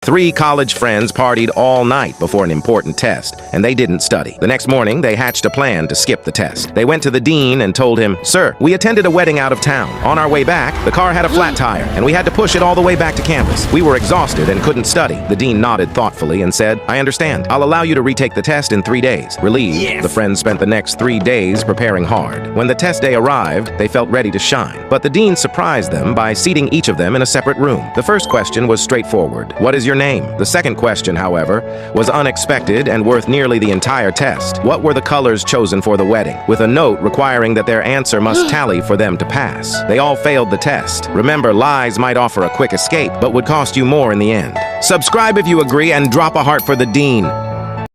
Three college friends partied all night before an important test, and they didn't study. The next morning, they hatched a plan to skip the test. They went to the dean and told him, "Sir, we attended a wedding out of town. On our way back, the car had a flat tire, and we had to push it all the way back to campus. We were exhausted and couldn't study." The dean nodded thoughtfully and said, "I understand. I'll allow you to retake the test in 3 days." Relieved, the friends spent the next 3 days preparing hard. When the test day arrived, they felt ready to shine. But the dean surprised them by seating each of them in a separate room. The first question was straightforward. "What is your name?" The second question, however, was unexpected and worth nearly the entire test. What were the colors chosen for the wedding? With a note requiring that their answer must tally for them to pass. They all failed the test. Remember, lies might offer a quick escape, but would cost you more in the end. Subscribe if you agree and drop a heart for the dean.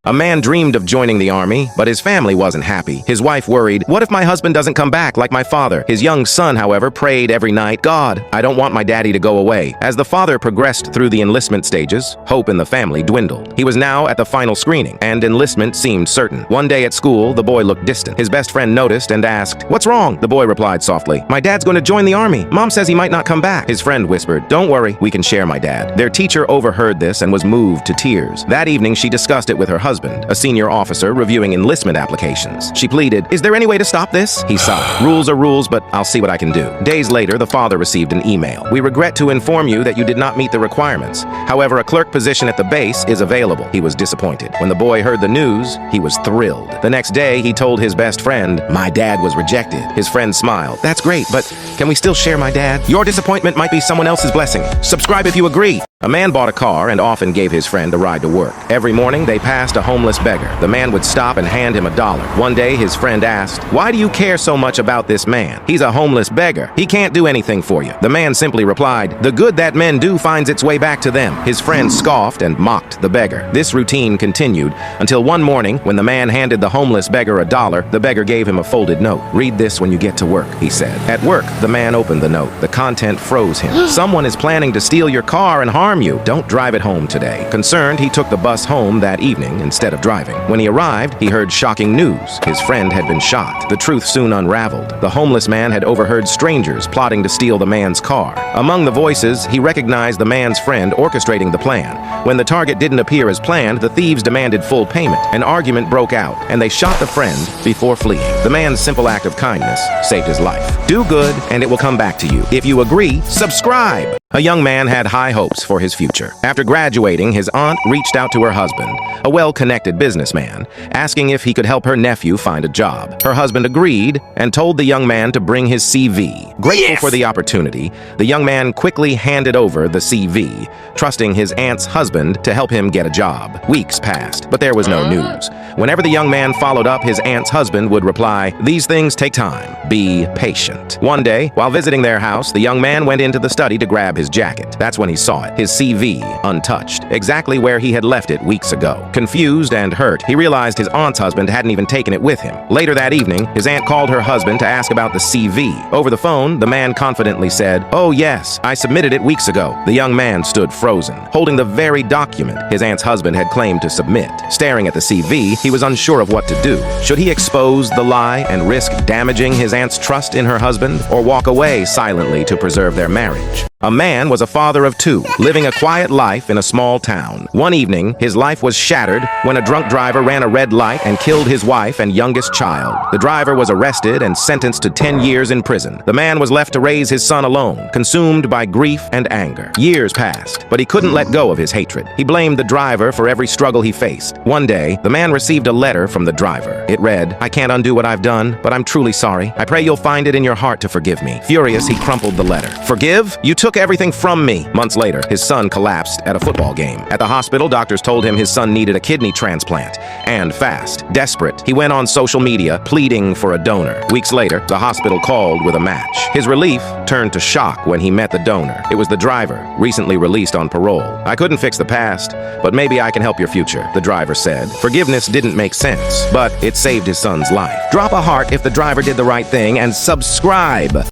A man dreamed of joining the army, but his family wasn't happy. His wife worried, "What if my husband doesn't come back like my father?" His young son, however, prayed every night, "God, I don't want my daddy to go away." As the father progressed through the enlistment stages, hope in the family dwindled. He was now at the final screening, and enlistment seemed certain. One day at school, the boy looked distant. His best friend noticed and asked, "What's wrong?" The boy replied softly, "My dad's going to join the army. Mom says he might not come back." His friend whispered, "Don't worry, we can share my dad." Their teacher overheard this and was moved to tears. That evening, she discussed it with her husband, a senior officer reviewing enlistment applications. She pleaded, "Is there any way to stop this?" He sighed, "Rules are rules, but I'll see what I can do." Days later, the father received an email. "We regret to inform you that you did not meet the requirements. However, a clerk position at the base is available." He was disappointed. When the boy heard the news, he was thrilled. The next day, he told his best friend, "My dad was rejected." His friend smiled, "That's great, but can we still share my dad? Your disappointment might be someone else's blessing. Subscribe if you agree." A man bought a car and often gave his friend a ride to work. Every morning, they passed a homeless beggar. The man would stop and hand him $1. One day, his friend asked, "Why do you care so much about this man? He's a homeless beggar. He can't do anything for you." The man simply replied, "The good that men do finds its way back to them." His friend scoffed and mocked the beggar. This routine continued until one morning, when the man handed the homeless beggar $1, the beggar gave him a folded note. "Read this when you get to work," he said. At work, the man opened the note. The content froze him. "Someone is planning to steal your car and harm you. Don't drive it home today." Concerned, he took the bus home that evening instead of driving. When he arrived, he heard shocking news. His friend had been shot. The truth soon unraveled. The homeless man had overheard strangers plotting to steal the man's car. Among the voices, he recognized the man's friend orchestrating the plan. When the target didn't appear as planned, the thieves demanded full payment. An argument broke out, and they shot the friend before fleeing. The man's simple act of kindness saved his life. Do good, and it will come back to you. If you agree, subscribe! A young man had high hopes for his future. After graduating, his aunt reached out to her husband, a well-connected businessman, asking if he could help her nephew find a job. Her husband agreed and told the young man to bring his CV. Grateful for the opportunity, the young man quickly handed over the CV, trusting his aunt's husband to help him get a job. Weeks passed, but there was no news. Whenever the young man followed up, his aunt's husband would reply, "These things take time. Be patient." One day, while visiting their house, the young man went into the study to grab his jacket. That's when he saw it, his CV, untouched, exactly where he had left it weeks ago. Confused and hurt, he realized his aunt's husband hadn't even taken it with him. Later that evening, his aunt called her husband to ask about the CV. Over the phone, the man confidently said, "Oh yes, I submitted it weeks ago." The young man stood frozen, holding the very document his aunt's husband had claimed to submit. Staring at the CV, he was unsure of what to do. Should he expose the lie and risk damaging his aunt's trust in her husband, or walk away silently to preserve their marriage? A man was a father of 2, living a quiet life in a small town. One evening, his life was shattered when a drunk driver ran a red light and killed his wife and youngest child. The driver was arrested and sentenced to 10 years in prison. The man was left to raise his son alone, consumed by grief and anger. Years passed, but he couldn't let go of his hatred. He blamed the driver for every struggle he faced. One day, the man received a letter from the driver. It read, "I can't undo what I've done, but I'm truly sorry. I pray you'll find it in your heart to forgive me." Furious, he crumpled the letter. "Forgive? You took everything from me." Months later, his son collapsed at a football game. At the hospital, doctors told him his son needed a kidney transplant, and fast. Desperate, he went on social media pleading for a donor. Weeks later, the hospital called with a match. His relief turned to shock when he met the donor. It was the driver, recently released on parole. "I couldn't fix the past, but maybe I can help your future," the driver said. Forgiveness didn't make sense, but it saved his son's life. Drop a heart if the driver did the right thing, and subscribe.